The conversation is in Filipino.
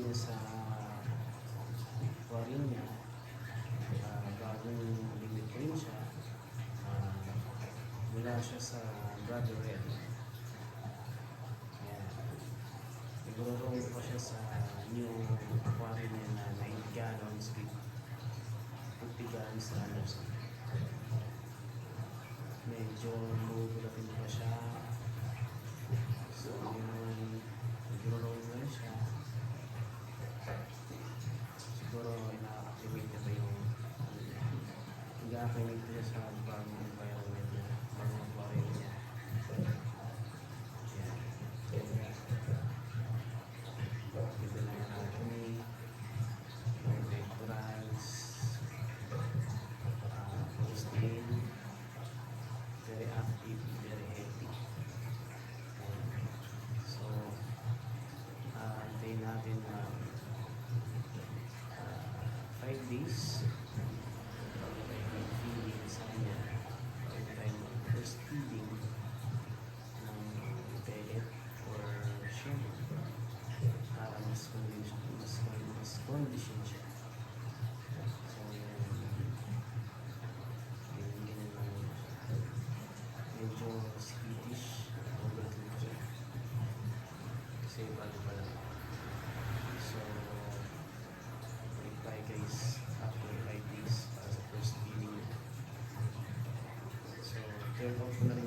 niya sa aquarium niya, bagong limit ko rin siya. Mula siya sa Brother Red. Ayan. Nagro-roll pa siya sa new aquarium niya na 90 gallons with 50 gallons na Anderson. Medyo mugulatin pa siya. So, yun, nagro-roll na rin siya. Siguro, ina-activate na ba yung nag-activate niya sa bagong environment niya, bagong aquarium niya. Yan. Ito na yung anatomy, yung pectorals, posting, very active, very healthy. So, antayin natin na 5 days feeding sa kanya. Pwede tayo first feeding ng pellet or shell para mas condition siya. So, ganyan lang siya. Medyo skittish, overload siya. Kasi bago pa lang. So, bye guys after 5 days para sa first feeding. So, turn off ko na rin